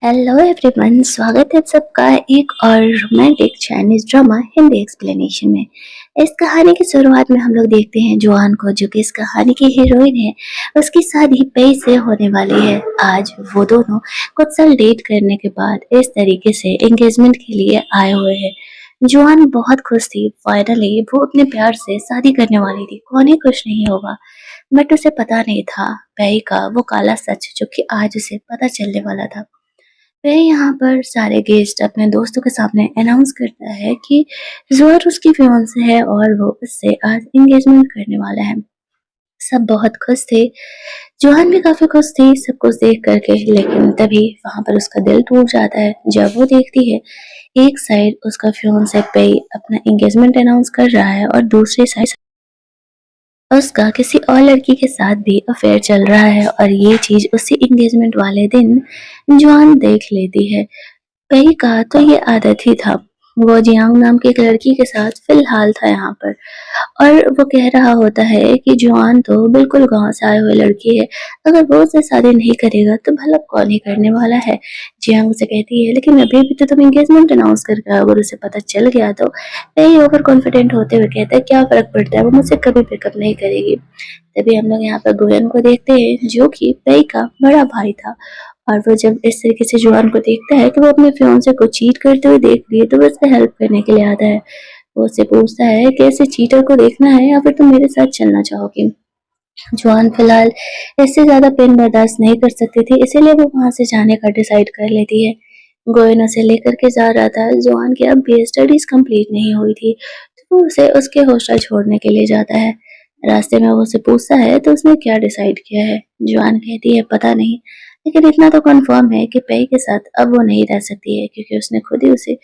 Hello everyone, स्वागत है सबका एक और romantic Chinese drama Hindi explanation में। इस कहानी की शुरुआत में हम लोग देखते हैं जुआन को, जो कि इस कहानी की हीरोइन है। उसकी शादी पेई से होने वाली है। आज वो दोनों कुछ साल डेट करने के बाद इस तरीके से एंगेजमेंट के लिए आए हुए हैं। जुआन बहुत खुश थी। फाइनली वो अपने प्यार से शादी करने वाली थी। कौन ही खुश नहीं होगा, बट उसे पता नहीं था पेई का वो काला सच, जो कि आज उसे पता चलने वाला था। वह यहाँ पर सारे गेस्ट अपने दोस्तों के सामने अनाउंस करता है कि ज़ोहर उसकी फियांसे है और वो उससे आज एंगेजमेंट करने वाला है। सब बहुत खुश थे। जोहान भी काफी खुश थी सब कुछ देख करके, लेकिन तभी वहां पर उसका दिल टूट जाता है जब वो देखती है एक साइड उसका फियांसे पे अपना एंगेजमेंट अनाउंस कर रहा है और दूसरी साइड उसका किसी और लड़की के साथ भी अफेयर चल रहा है। और ये चीज उसी एंगेजमेंट वाले दिन जुआन देख लेती है। कई का तो ये आदत ही था। वो जियांग नाम की एक लड़की के साथ फिलहाल था यहाँ पर, और वो कह रहा होता है कि जुआन तो बिल्कुल गांव से आए हुए लड़की है। अगर वो उससे शादी नहीं करेगा तो भला कौन ही करने वाला है। जियांग उसे कहती है, लेकिन अभी भी तो तुम एंगेजमेंट अनाउंस करके आओ, अगर उसे पता चल गया तो। यही ओवर कॉन्फिडेंट होते हुए कहता है, क्या फर्क पड़ता है, वो मुझसे कभी पिकअप नहीं करेगी। तभी हम लोग यहाँ पर गोयन को देखते हैं, जो कि पेई का बड़ा भाई था। और वो जब इस तरीके से जुआन को देखता है कि वो अपने फियांसे को चीट करते हुए देख रही है, तो वो उससे हेल्प करने के लिए आता है। वो उससे पूछता है कि ऐसे चीटर को देखना है या फिर तुम मेरे साथ चलना चाहोगी। जुआन फिलहाल इससे ज्यादा पेन बर्दाश्त नहीं कर सकती थी, इसीलिए वो वहां से जाने का डिसाइड कर लेती है। गोयन उसे लेकर के जा रहा था। जुआन की अब भी स्टडीज कंप्लीट नहीं हुई थी, तो वो उसे उसके हॉस्टल छोड़ने के लिए जाता है। रास्ते में वो उसे पूछता है तो उसने क्या डिसाइड किया है। जुआन कहती है, पता नहीं, लेकिन इतना तो कंफर्म है कि पेई के साथ अब वो नहीं रह सकती है, क्योंकि उसने खुद ही उसे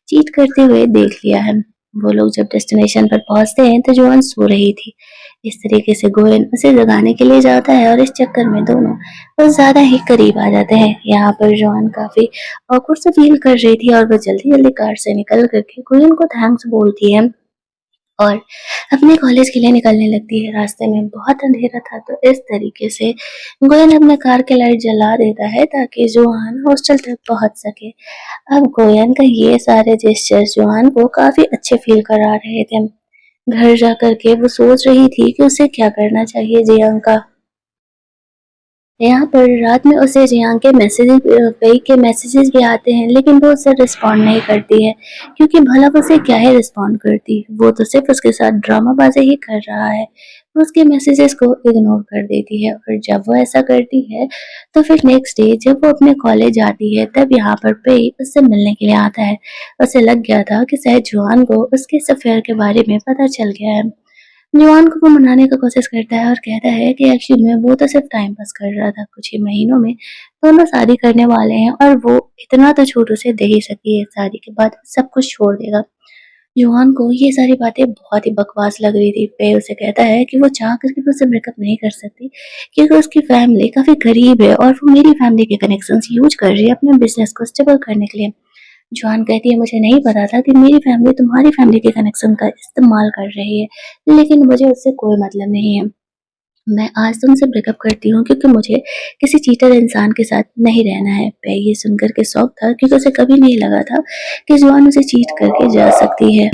चीट करते हुए देख लिया है। वो लोग जब डेस्टिनेशन पर पहुंचते हैं तो जुआन सो रही थी। इस तरीके से गोयन उसे जगाने के लिए जाता है और इस चक्कर में दोनों कुछ ज्यादा ही करीब आ जाते हैं। यहाँ पर जुआन काफी ऑकवर्ड सा फील कर रही थी और वो जल्दी जल्दी कार से निकल करके गोयन को थैंक्स बोलती है और अपने कॉलेज के लिए निकलने लगती है। रास्ते में बहुत अंधेरा था, तो इस तरीके से गोयन अपने कार के लाइट जला देता है ताकि जुआन हॉस्टल तक पहुंच सके। अब गोयन का ये सारे जेस्चर्स जुआन को काफी अच्छे फील करा रहे थे। घर जाकर के वो सोच रही थी कि उसे क्या करना चाहिए जियांग का। यहाँ पर रात में उसे जियांग के मैसेजेस भी आते हैं, लेकिन वो उसे रिस्पॉन्ड नहीं करती है, क्योंकि भला वो उसे क्या ही रिस्पॉन्ड करती, वो तो सिर्फ उसके साथ ड्रामाबाजी ही कर रहा है। वो उसके मैसेजेस को इग्नोर कर देती है, और जब वो ऐसा करती है तो फिर नेक्स्ट डे जब वो अपने कॉलेज आती है तब यहाँ पर पे उससे मिलने के लिए आता है। उसे लग गया था कि शायद जुआन को उसके इस अफेयर के बारे में पता चल गया है। जॉन को वो मनाने का कोशिश करता है और कहता है कि एक्चुअली में वो तो सिर्फ टाइम पास कर रहा था, कुछ ही महीनों में दोनों शादी करने वाले हैं और वो इतना तो छूट उसे दे ही सकती है, शादी के बाद सब कुछ छोड़ देगा। जॉन को ये सारी बातें बहुत ही बकवास लग रही थी। पे उसे कहता है कि वो चाह करके भी उससे ब्रेकअप नहीं कर सकती, क्योंकि उसकी फैमिली काफी गरीब है और वो मेरी फैमिली के कनेक्शंस यूज कर रही है अपने बिजनेस को स्टेबल करने के लिए। जॉन कहती है, मुझे नहीं पता था कि मेरी फैमिली तुम्हारी फैमिली के कनेक्शन का इस्तेमाल कर रही है, लेकिन मुझे उससे कोई मतलब नहीं है। मैं आज तुमसे ब्रेकअप करती हूँ क्योंकि मुझे किसी चीटर इंसान के साथ नहीं रहना है। पे ये सुनकर के शौक था, क्योंकि उसे कभी नहीं लगा था कि जॉन उसे चीट करके जा सकती है।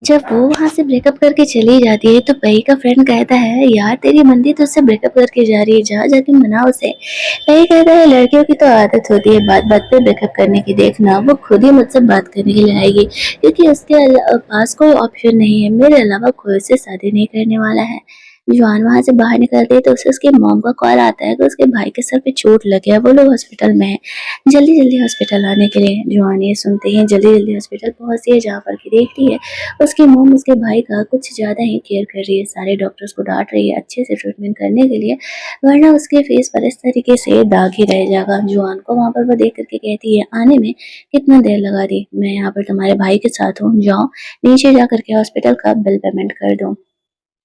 जब वो वहां से ब्रेकअप करके चली जाती है तो पई का फ्रेंड कहता है, यार तेरी बंदी तो उससे ब्रेकअप करके जा रही है, जा जाके मना उसे। पई कहता है, लड़कियों की तो आदत होती है बात बात पे ब्रेकअप करने की, देखना वो खुद ही मुझसे बात करने के लिए आएगी, क्योंकि उसके पास कोई ऑप्शन नहीं है, मेरे अलावा कोई उससे शादी नहीं करने वाला है। जॉन वहां से बाहर निकलते है तो उसे उसके मॉम का कॉल आता है कि उसके भाई के सर पे चोट लग गया, वो लोग हॉस्पिटल में है, जल्दी जल्दी हॉस्पिटल आने के लिए। जॉन ये सुनते ही जल्दी जल्दी हॉस्पिटल पहुंचती है, जहाँ पर की देखती है उसकी मॉम उसके भाई का कुछ ज्यादा ही केयर कर रही है, सारे डॉक्टर्स को डांट रही है अच्छे से ट्रीटमेंट करने के लिए, वरना उसके फेस पर इस तरीके से दाग ही रह जाएगा। जुआन को वहां पर वो देख करके कहती है, आने में कितना देर लगा दी, मैं यहाँ पर तुम्हारे भाई के साथ हूँ, जाओ नीचे जा करके हॉस्पिटल का बिल पेमेंट कर दो।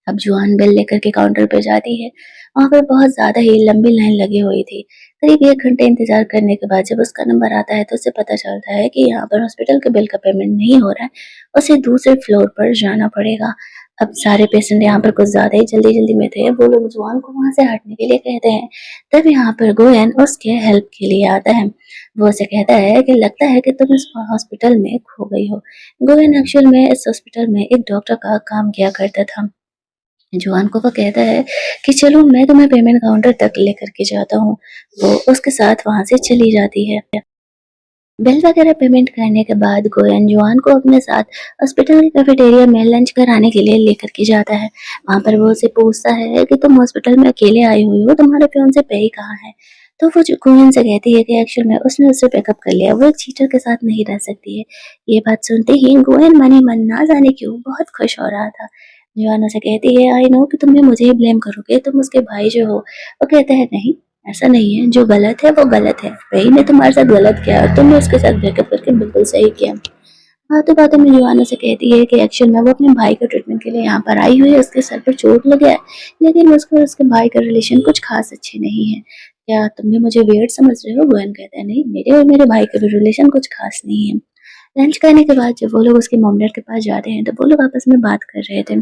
अब जुआन बिल लेकर के काउंटर पे जाती है। वहां पर बहुत ज्यादा ही लंबी लाइन लगी हुई थी। करीब 1 घंटे इंतजार करने के बाद जब उसका नंबर आता है तो उसे पता चलता है कि यहाँ पर हॉस्पिटल के बिल का पेमेंट नहीं हो रहा है, उसे दूसरे फ्लोर पर जाना पड़ेगा। अब सारे पेशेंट यहाँ पर कुछ ज़्यादा ही जल्दी-जल्दी में थे, वो लोग जुआन को वहाँ से हटने के लिए कहते हैं। तब यहाँ पर गोयन उसके हेल्प के लिए आता है। वो उसे कहता है कि लगता है कि तुम इस हॉस्पिटल में खो गई हो। गोयन एक्चुअल में इस हॉस्पिटल में एक डॉक्टर का काम किया करता था। जुआन को वो कहता है कि चलो मैं तुम्हें पेमेंट काउंटर तक लेकर के जाता हूँ। वो उसके साथ वहाँ से चली जाती है। बिल वगैरह पेमेंट करने के बाद गोयन जुआन को अपने साथ हॉस्पिटल के कैफेटेरिया में लंच कराने के लिए लेकर के जाता है। वहाँ पर वो उसे पूछता है कि तुम हॉस्पिटल में अकेले आई हुई हो, तुम्हारे फियांसे पेई कहाँ है? तो वो जो गोयन से कहती है कि एक्चुअल में उसने उससे ब्रेकअप कर लिया, वो एक चीटर के साथ नहीं रह सकती है। ये बात सुनते ही गोयन मन ही मन ना जाने क्यों बहुत खुश हो रहा था। जुआन उसे कहती है आई नो कि तुम भी मुझे ही ब्लेम करोगे, तुम उसके भाई जो हो। वो कहता है नहीं, ऐसा नहीं है, जो गलत है वो गलत है। वही ने तुम्हारे साथ गलत किया और तुमने उसके साथ ब्रेकअप करके बिल्कुल सही किया। बातों-बातों में जुआन उसे कहती है कि एक्चुअल में वो अपने भाई के ट्रीटमेंट के लिए यहाँ पर आई हुई है, उसके सर पर चोट लगा है, लेकिन उसको उसके भाई का रिलेशन कुछ खास अच्छे नहीं है। क्या तुम भी मुझे वियर्ड समझ रहे हो? गोयन कहता है नहीं, मेरे और मेरे भाई का भी रिलेशन कुछ खास नहीं है। लंच करने के बाद जब वो लोग उसके मॉम डैड के पास जाते हैं तो वो लोग आपस में बात कर रहे थे।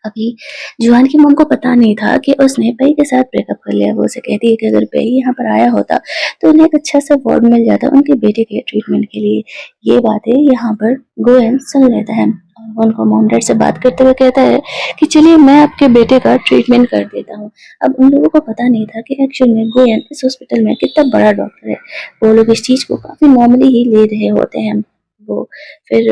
अभी जुआन की मॉम को पता नहीं था कि उसने पई के साथ ब्रेकअप कर लिया। वो उसे कहती है कि अगर पई यहाँ पर आया होता तो उन्हें एक अच्छा सा वार्ड मिल जाता उनके बेटे के ट्रीटमेंट के लिए। ये बातें यहाँ पर गोयन सुन लेता है और उनको मॉम डैड से बात करते हुए कहता है कि चलिए मैं आपके बेटे का ट्रीटमेंट कर देता हूँ। अब उन लोगों को पता नहीं था कि एक्चुअल में गोयन इस हॉस्पिटल में कितना बड़ा डॉक्टर है। वो लोग इस चीज़ को काफ़ी नॉर्मली ही ले रहे होते हैं। वो फिर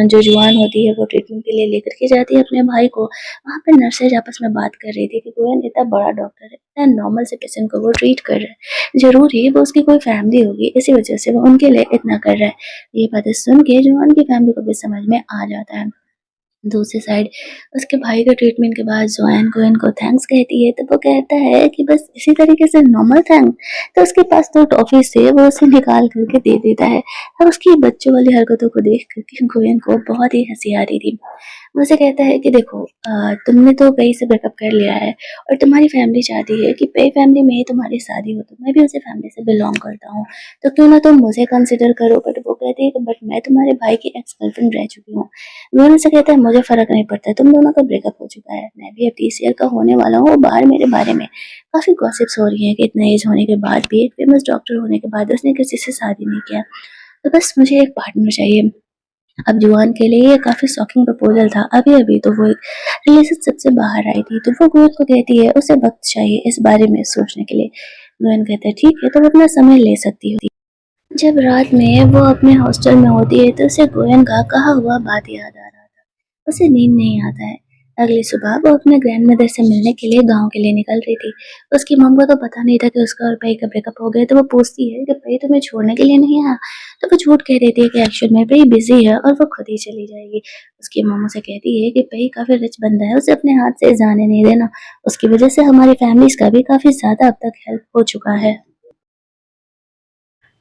जो जुआन होती है वो ट्रीटमेंट के लिए लेकर के जाती है अपने भाई को। वहाँ पे नर्सेज आपस में बात कर रही थी कि गोयन इतना बड़ा डॉक्टर है, इतना नॉर्मल से पेशेंट को वो ट्रीट कर रहा है। ज़रूर ही वो उसकी कोई फैमिली होगी, इसी वजह से वो उनके लिए इतना कर रहा है। ये बातें सुन के जुआन की फैमिली को भी समझ में आ जाता है। दूसरी साइड उसके भाई के ट्रीटमेंट के बाद जोएन गोएन को थैंक्स कहती है तो वो कहता है कि बस इसी तरीके से नॉर्मल थैंक। तो उसके पास तो टॉफी से वो उसे निकाल करके दे देता है। और उसकी बच्चों वाली हरकतों को देख करके गोएन को बहुत ही हंसी आ रही थी। वो उसे कहता है कि देखो तुमने तो पेई से ब्रेकअप कर लिया है और तुम्हारी फैमिली चाहती है कि पेई फैमिली में ही तुम्हारी शादी हो, तो मैं भी उसी फैमिली से बिलोंग करता हूँ, तो क्यों ना तुम मुझे कंसिडर करो। बट वो कहती है कि बट मैं तुम्हारे भाई की एक्स गर्लफ्रेंड रह चुकी हूँ। वो उनसे कहता है मुझे फ़र्क नहीं पड़ता, तुम दोनों का ब्रेकअप हो चुका है, मैं भी अब 30 ईयर का होने वाला हूँ। बाहर मेरे बारे में काफ़ी गॉसिप्स हो रही हैं कि इतना एज होने के बाद भी, एक फेमस डॉक्टर होने के बाद उसने किसी से शादी नहीं किया, तो बस मुझे एक पार्टनर चाहिए। अब जुआन के लिए ये काफ़ी शॉकिंग प्रपोज़ल था। अभी-अभी तो वो एक रिलेशनशिप से बाहर आई थी, तो वो गोयन को कहती है उसे वक़्त चाहिए इस बारे में सोचने के लिए। गोयन कहता है ठीक है, तुम अपना समय ले सकती हो। जब रात में वो अपने हॉस्टल में होती है तो उसे गोयन का कहा हुआ बात याद आ रहा था। उसे नींद नहीं आता है। अगली सुबह वो अपने ग्रैंडमदर से मिलने के लिए गांव के लिए निकल रही थी। उसकी मम को तो पता नहीं था कि उसका और पई का ब्रेकअप हो गया, तो वो पूछती है कि पई तुम्हें छोड़ने के लिए नहीं आया? तो वो झूठ कह देती है कि एक्चुअल में पई बिजी है और वो खुद ही चली जाएगी। उसकी मम उसे कहती है कि पई काफी रिच बंदा है, उसे अपने हाथ से जाने नहीं देना, उसकी वजह से हमारी फैमिलीज का भी काफी ज्यादा अब तक हेल्प हो चुका है।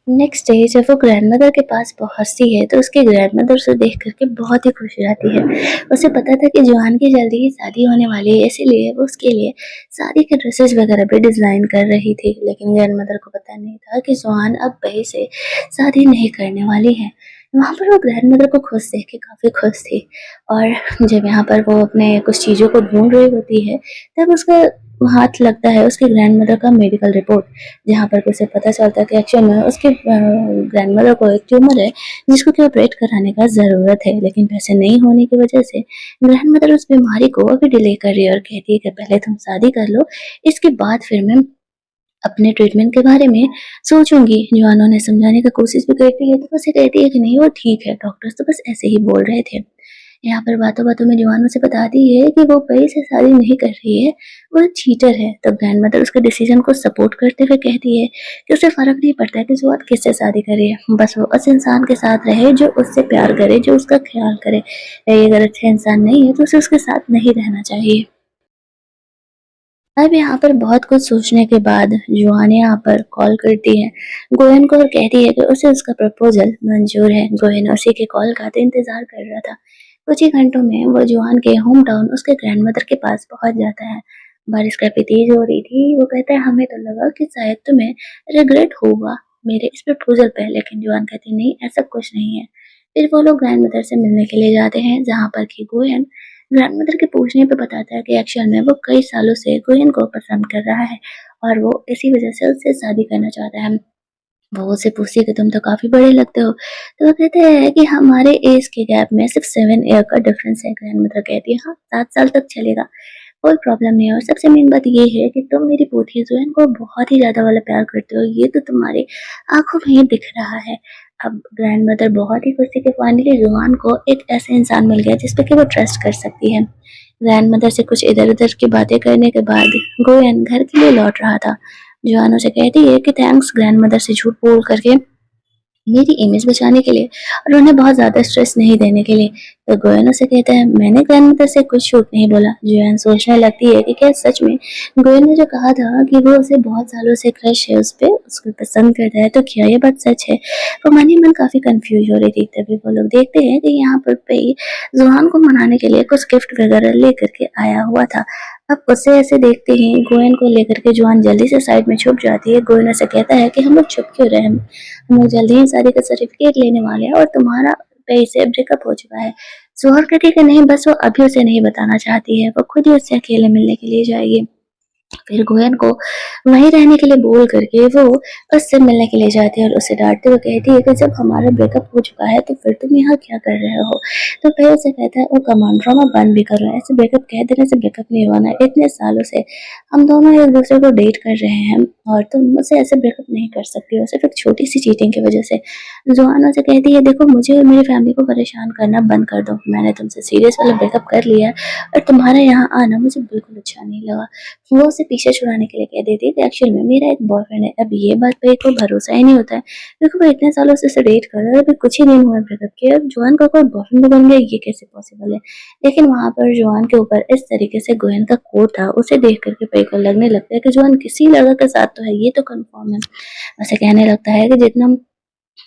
नेक्स्ट डे जब वो ग्रैंडमदर के पास पहुंचती है तो उसकी ग्रैंडमदर उसे देख करके बहुत ही खुश हो जाती है। उसे पता था कि जुआन की जल्दी ही शादी होने वाली है, इसीलिए वो उसके लिए शादी के ड्रेसेस वगैरह भी डिज़ाइन कर रही थी। लेकिन ग्रैंडमदर को पता नहीं था कि जुआन अब बही से शादी नहीं करने वाली है। वहाँ पर वो ग्रैंडमदर को खुश देख के काफ़ी खुश थी। और जब यहाँ पर वो अपने कुछ चीज़ों को ढूंढ रही होती है तब उसका हाथ लगता है उसकी ग्रैंडमदर का मेडिकल रिपोर्ट, जहाँ पर उसे पता चलता है कि एक्चुअल में उसके ग्रैंडमदर को एक ट्यूमर है जिसको कि ऑपरेट कराने का ज़रूरत है, लेकिन पैसे नहीं होने की वजह से ग्रैंडमदर उस बीमारी को अभी डिले कर रही है और कहती है कि पहले तुम शादी कर लो, इसके बाद फिर मैं अपने ट्रीटमेंट के बारे में सोचूंगी। जुआन उन्हें समझाने की कोशिश भी करती है तो उसे कहती है कि नहीं वो ठीक है, डॉक्टर्स तो बस ऐसे ही बोल रहे थे। यहाँ पर बातों-बातों में जुआन उसे बताती है कि वो परी से शादी नहीं कर रही है, वो एक चीटर है। तब ग्रैंडमदर उसके डिसीजन को सपोर्ट करते हुए कहती है कि उसे फ़र्क नहीं पड़ता है कि जुआन किससे शादी करे, बस वो उस इंसान के साथ रहे जो उससे प्यार करे, जो उसका ख्याल करे। ये अगर अच्छा इंसान नहीं है तो उसे उसके साथ नहीं रहना चाहिए। अब यहाँ पर बहुत कुछ सोचने के बाद जुआन यहाँ पर कॉल करती है गोयन को और कहती है कि उसे उसका प्रपोजल मंजूर है। गोयन उसी के कॉल का तो इंतजार कर रहा था। कुछ ही घंटों में वो जुआन के होम टाउन उसके ग्रैंडमदर के पास पहुंच जाता है। बारिश काफी तेज हो रही थी। वो कहता है हमें तो लगा कि शायद तुम्हें रिग्रेट होगा मेरे इस प्रपोजल पे, लेकिन जुआन कहती नहीं, ऐसा कुछ नहीं है। फिर वो लोग ग्रैंडमदर से मिलने के लिए जाते हैं जहाँ पर कि गोयन ग्रैंडमदर के पूछने पे बताता है कि एक्चुअल में वो कई सालों से गोयन को पसंद कर रहा है और वो इसी वजह से उससे शादी करना चाहता है। वो उससे पूछती है कि तुम तो काफ़ी बड़े लगते हो। तो वो कहते हैं कि हमारे एज के गैप में सिर्फ 7 ईयर का डिफरेंस है। ग्रैंडमदर कहती है हाँ, 7 साल तक चलेगा, कोई प्रॉब्लम नहीं है। और सबसे मेन बात ये है कि तुम मेरी पोती ज़ुएन को बहुत ही ज़्यादा वाला प्यार करते हो, ये तो तुम्हारी आँखों में ही दिख रहा है। अब ग्रैंडमदर बहुत ही खुश थी कि फाइनली जुआन को एक ऐसा इंसान मिल गया जिस पे कि वो ट्रस्ट कर सकती है। ग्रैंडमदर से कुछ इधर-उधर की बातें करने के बाद गोयन घर के लिए लौट रहा था। जुआन उसे कहती है कि थैंक्स ग्रैंडमदर से झूठ बोल करके मेरी इमेज बचाने के लिए और उन्हें बहुत ज़्यादा स्ट्रेस नहीं देने के लिए। तो गोयन उसे कहता है मैंने ग्रैंडमदर से कुछ झूठ नहीं बोला। जोयन सोचने लगती है कि क्या सच में गोयन ने जो कहा था कि वो उसे बहुत सालों से क्रश है उस पे, उसको पसंद करता है, तो क्या ये बात सच है? वो मन ही मन काफ़ी कंफ्यूज हो रही थी। तभी वो लोग देखते हैं कि यहाँ पर पे जुहान को मनाने के लिए कुछ गिफ्ट वगैरह लेकर के आया हुआ था। अब उसे ऐसे देखते ही गोयन को लेकर के जुआन जल्दी से साइड में छुप जाती है। गोयन उसे कहता है कि हम लोग छुप क्यों रहे, हम लोग जल्दी ही शादी का सर्टिफिकेट लेने वाले हैं और तुम्हारा पे से ब्रेकअप हो चुका है। जोहर कहती कि नहीं, बस वो अभी उसे नहीं बताना चाहती है, वो खुद ही उससे अकेले मिलने के लिए जाएगी। फिर गोयन को वहीं रहने के लिए बोल करके वो उससे मिलने के लिए जाती है और उसे डांटते हुए कहती है कि जब हमारा ब्रेकअप हो चुका है तो फिर तुम यहाँ क्या कर रहे हो। तो फिर उसे कहता है ओ कमान ड्रामा बंद भी करो, ऐसे ब्रेकअप कह देने से ब्रेकअप नहीं होना, इतने सालों से हम दोनों एक दूसरे को डेट कर रहे हैं और तुम मुझसे ऐसे ब्रेकअप नहीं कर सकती हो सिर्फ एक छोटी सी चीटिंग की वजह से। जोहाना से कहती है देखो मुझे और मेरी फैमिली को परेशान करना बंद कर दो, मैंने तुमसे सीरियस वाला ब्रेकअप कर लिया है और तुम्हारा यहाँ आना मुझे बिल्कुल अच्छा नहीं लगा। वो उसे पीछे छुड़ाने के लिए कह देती है कि एक्चुअल में मेरा एक बॉयफ्रेंड है। अब ये बात पे कोई भरोसा ही नहीं होता है, देखो वो इतने सालों से उसे डेट कर रहा है, अभी कुछ ही दिन हुआ ब्रेकअप के, अब जुआन का कोई बॉयफ्रेंड बन गया, ये कैसे पॉसिबल है। लेकिन वहां पर जुआन के ऊपर इस तरीके से गोयन का कोट था, उसे देख करके पे को लगने लगता है कि जुआन किसी लड़का के साथ तो है, ये तो कंफर्म है। उसे कहने लगता है कि जितना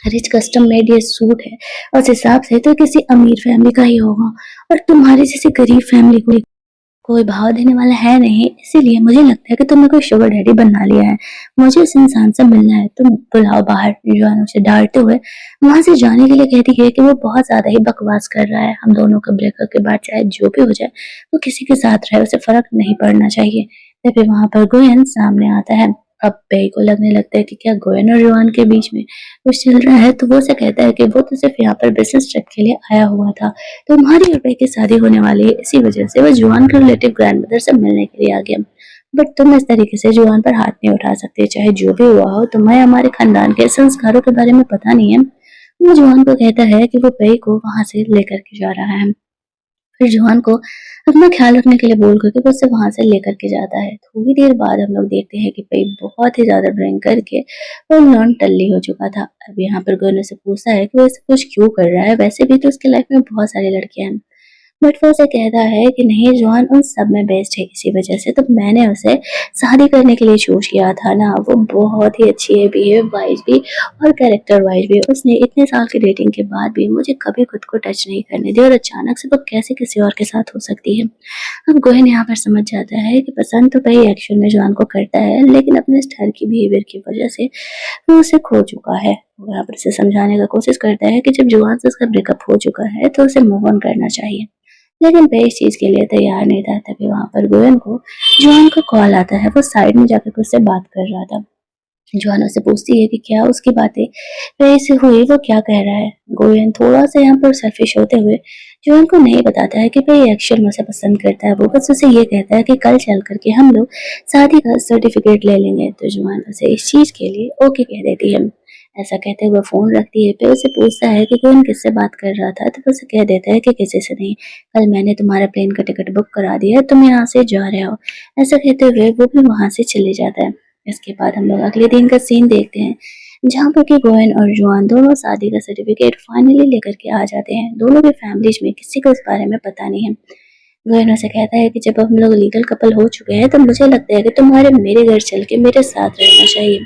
रिच कस्टम मेड ये सूट है उस हिसाब से तो किसी अमीर फैमिली का ही होगा और तुम्हारी जैसी गरीब फैमिली को कोई भाव देने वाला है नहीं, इसीलिए मुझे लगता है कि तुमने कोई शुगर डैडी बना लिया है। मुझे उस इंसान से मिलना है, तुम बुलाओ बाहर। जुआन उसे डांटते हुए वहां से जाने के लिए कहती है कि वो बहुत ज्यादा ही बकवास कर रहा है, हम दोनों का ब्रेकअप के बाद चाहे जो भी हो जाए वो किसी के साथ रहे, उसे फर्क नहीं पड़ना चाहिए। तभी वहां पर गोयन सामने आता है। अब बेई को लगने लगता है कि क्या गोयन और जुआन के बीच में कुछ चल रहा है, तो वो उसे कहता है कि वो तो सिर्फ यहाँ पर बिजनेस ट्रिप के लिए आया हुआ था, तुम्हारी और बेई की शादी होने वाली है, इसी वजह से वो जुआन के रिलेटिव ग्रैंडमदर से मिलने के लिए आ गया। बट तुम इस तरीके से जुआन पर हाथ नहीं उठा सकते, चाहे जो भी हुआ हो, तुम्हें हमारे खानदान के संस्कारों के बारे में पता नहीं है। वो जुआन को कहता है कि वो बेई को वहां से लेकर के जा रहा है। फिर जुआन को अपना ख्याल रखने के लिए बोल करके वो उसे वहां से लेकर के जाता है। थोड़ी देर बाद हम लोग देखते हैं कि पेई बहुत ही ज्यादा ड्रिंक करके वो नॉन टल्ली हो चुका था। अब यहाँ पर गोनू से पूछता है कि वो ऐसा कुछ क्यों कर रहा है, वैसे भी तो उसकी लाइफ में बहुत सारी लड़कियां हैं। बट वो उसे कहता है कि नहीं जॉन उन सब में बेस्ट है, इसी वजह से तो मैंने उसे शादी करने के लिए चूज किया था ना, वो बहुत ही अच्छी है बिहेव वाइज भी और कैरेक्टर वाइज भी। उसने इतने साल की डेटिंग के बाद भी मुझे कभी खुद को टच नहीं करने दिया और अचानक से वो कैसे किसी और के साथ हो सकती है। अब गोहन यहाँ पर समझ जाता है कि पसंद तो कई एक्शन में जॉन को करता है, लेकिन अपने इस डर की बिहेवियर की वजह से वो उसे खो चुका है। वो यहाँ पर उसे समझाने का कोशिश करता है कि जब जुआन से उसका ब्रेकअप हो चुका है तो उसे मूव ऑन करना चाहिए, लेकिन वे इस चीज के लिए तैयार नहीं था। तभी वहां पर गोयन को जुआन का कॉल आता है, वो साइड में जाकर उससे बात कर रहा था। जुआन उससे पूछती है कि क्या उसकी बातें वे से हुई, वो क्या कह रहा है। गोयन थोड़ा सा यहाँ पर सेल्फिश होते हुए जुआन को नहीं बताता है कि भाई एक्चुअल में उसे पसंद करता है, वो बस उसे ये कहता है कि कल चल करके हम लोग शादी का सर्टिफिकेट ले लेंगे। तो जुआन उसे इस चीज के लिए ओके कह देती है। ऐसा कहते हुए फोन रखती है। फिर उसे पूछता है कि कौन किससे बात कर रहा था, तो उसे कह देता है कि किसी से नहीं, कल मैंने तुम्हारा प्लेन का टिकट बुक करा दिया है, तुम यहाँ से जा रहे हो। ऐसा कहते हुए वो भी वहां से चले जाता है। इसके बाद हम लोग अगले दिन का सीन देखते हैं, जहाँ पर कि गोयन और जुआन दोनों शादी का सर्टिफिकेट फाइनली लेकर के आ जाते हैं। दोनों की फैमिलीज में किसी को इस बारे में पता नहीं है। गोयन उसे कहता है कि जब हम लोग लीगल कपल हो चुके हैं तो मुझे लगता है कि तुम्हारे मेरे घर चल के मेरे साथ रहना चाहिए।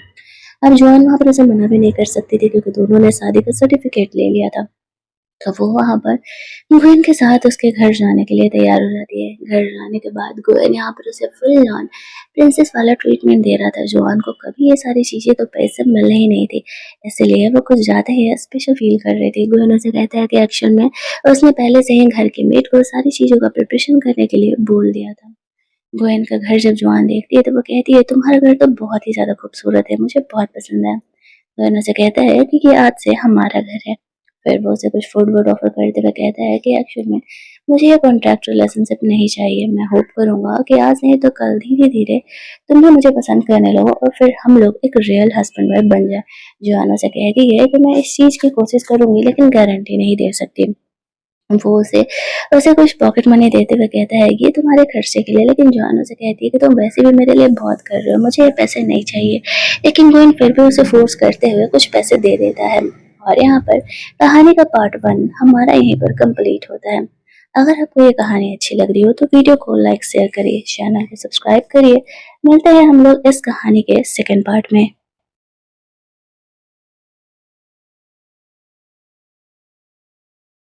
अब जॉन वहाँ पर उसे मना भी नहीं कर सकती थी क्योंकि दोनों ने शादी का सर्टिफिकेट ले लिया था। तो वो वहाँ पर गुएन के साथ उसके घर जाने के लिए तैयार हो जाती है। घर जाने के बाद गुएन यहाँ पर उसे फुल ऑन प्रिंसेस वाला ट्रीटमेंट दे रहा था। जोआन को कभी ये सारी चीज़ें तो पैसे मिलने ही नहीं थी, इसलिए वो कुछ ज़्यादा ही स्पेशल फील कर रही थी। गुएन उसे कहता है कि एक्चुअल में उसने पहले से ही घर के मेड को सारी चीज़ों का प्रिपरेशन करने के लिए बोल दिया था। गुएन का घर जब जोआन देखती है तो वो कहती है, तुम्हारा घर तो बहुत ही ज़्यादा खूबसूरत है, मुझे बहुत पसंद है। गुएन उसे कहता है कि ये आज से हमारा घर है। फिर वो उसे कुछ फूड वूड ऑफर करते हुए कहता है कि एक्चुअल में मुझे ये कॉन्ट्रैक्चुअल रिलेशनशिप नहीं चाहिए। मैं होप करूंगा कि आज नहीं तो कल धीरे धीरे तुम भी मुझे पसंद करने लगो और फिर हम लोग एक रियल हस्बैंड वाइफ बन जाए। जोआना से कहती है कि मैं इस चीज़ की कोशिश करूंगी लेकिन गारंटी नहीं दे सकती। वो उसे उसे कुछ पॉकेट मनी देते हुए कहता है कि ये तुम्हारे खर्चे के लिए, लेकिन जोआन उसे कहती है कि तुम वैसे भी मेरे लिए बहुत कर रहे हो, मुझे ये पैसे नहीं चाहिए। लेकिन गोइन फिर भी उसे फोर्स करते हुए कुछ पैसे दे देता है। और यहाँ पर कहानी का पार्ट 1 हमारा यहीं पर कंप्लीट होता है। अगर आपको ये कहानी अच्छी लग रही हो तो वीडियो को लाइक शेयर करिए, चैनल को सब्सक्राइब करिए। मिलते हैं हम लोग इस कहानी के सेकंड पार्ट में।